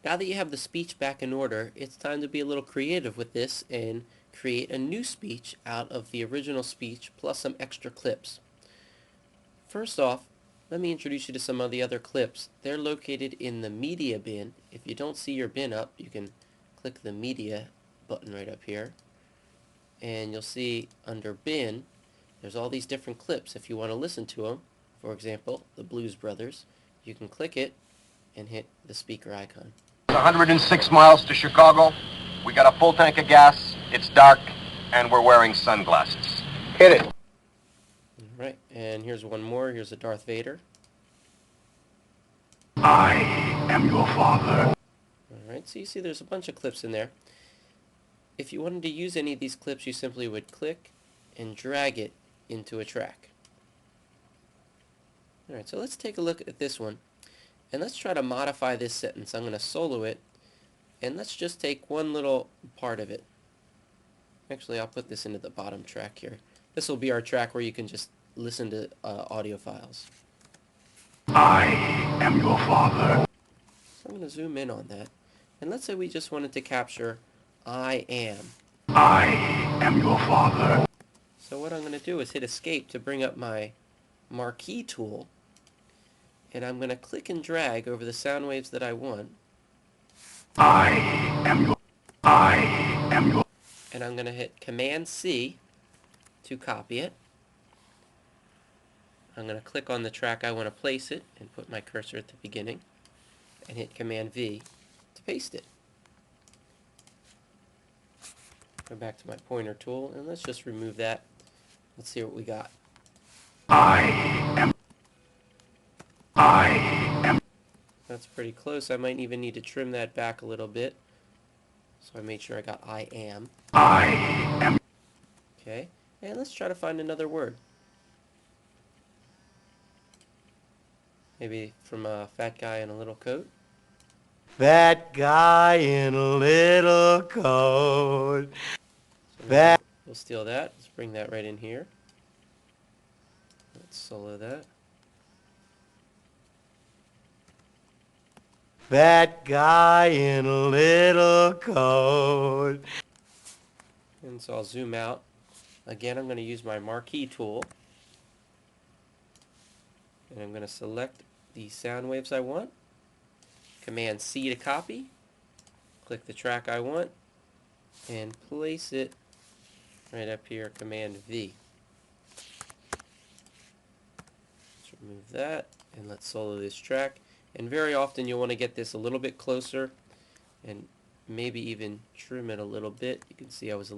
Now that you have the speech back in order, it's time to be a little creative with this and create a new speech out of the original speech plus some extra clips. First off, let me introduce you to some of the other clips. They're located in the media bin. If you don't see your bin up, you can click the media button right up here, and you'll see under bin there's all these different clips. If you want to listen to them, for example, the Blues Brothers, you can click it and hit the speaker icon. 106 miles to Chicago. We got a full tank of gas. It's dark, and we're wearing sunglasses. Hit it. Alright, and here's one more. Here's a Darth Vader. I am your father. Alright, so you see there's a bunch of clips in there. If you wanted to use any of these clips, you simply would click and drag it into a track. Alright, so let's take a look at this one. And let's try to modify this sentence. I'm going to solo it, and let's just take one little part of it. Actually, I'll put this into the bottom track here. This will be our track where you can just listen to audio files. I am your father. So I'm going to zoom in on that. And let's say we just wanted to capture I am. I am your father. So what I'm going to do is hit escape to bring up my marquee tool. And I'm going to click and drag over the sound waves that I want. I am your. And I'm going to hit Command C to copy it. I'm going to click on the track I want to place it and put my cursor at the beginning and hit Command V to paste it. Go back to my pointer tool and let's just remove that. Let's see what we got. I am. That's pretty close. I might even need to trim that back a little bit. So I made sure I got I am. Okay, and let's try to find another word. Maybe from a fat guy in a little coat. That guy in a little coat. So we'll steal that. Let's bring that right in here. Let's solo that. That guy in a little coat. And so I'll zoom out. Again, I'm going to use my marquee tool. And I'm going to select the sound waves I want. Command C to copy. Click the track I want. And place it right up here. Command V. Let's remove that. And let's solo this track. And very often you'll want to get this a little bit closer and maybe even trim it a little bit. You can see I had a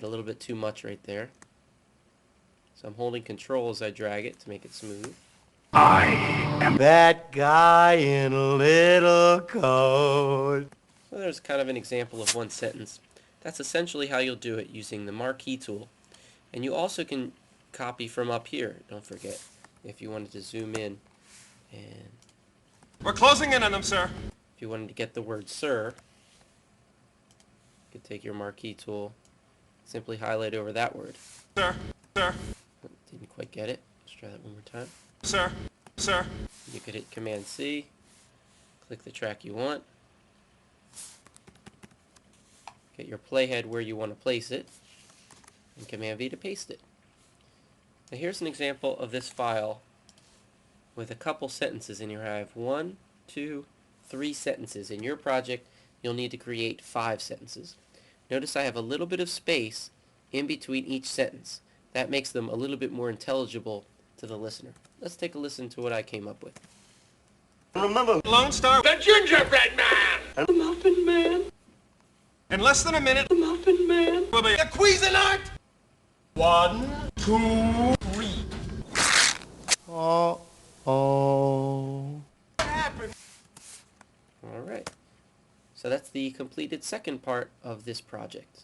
little bit too much right there. So I'm holding control as I drag it to make it smooth. I am that guy in a little coat. So there's kind of an example of one sentence. That's essentially how you'll do it using the marquee tool. And you also can copy from up here, don't forget, if you wanted to zoom in. And we're closing in on them, sir. If you wanted to get the word sir, you could take your marquee tool, simply highlight over that word. Sir. Didn't quite get it. Let's try that one more time. Sir. You could hit Command C, click the track you want, get your playhead where you want to place it, and Command V to paste it. Now here's an example of this file with a couple sentences in here. I have 1, 2, 3 sentences. In your project, you'll need to create 5 sentences. Notice I have a little bit of space in between each sentence. That makes them a little bit more intelligible to the listener. Let's take a listen to what I came up with. Remember, Lone Star, the gingerbread man, The Muffin Man. in less than a minute, The Muffin Man. will be the Cuisinart. 1, 2, 3. Oh. What happened? Alright, so that's the completed second part of this project.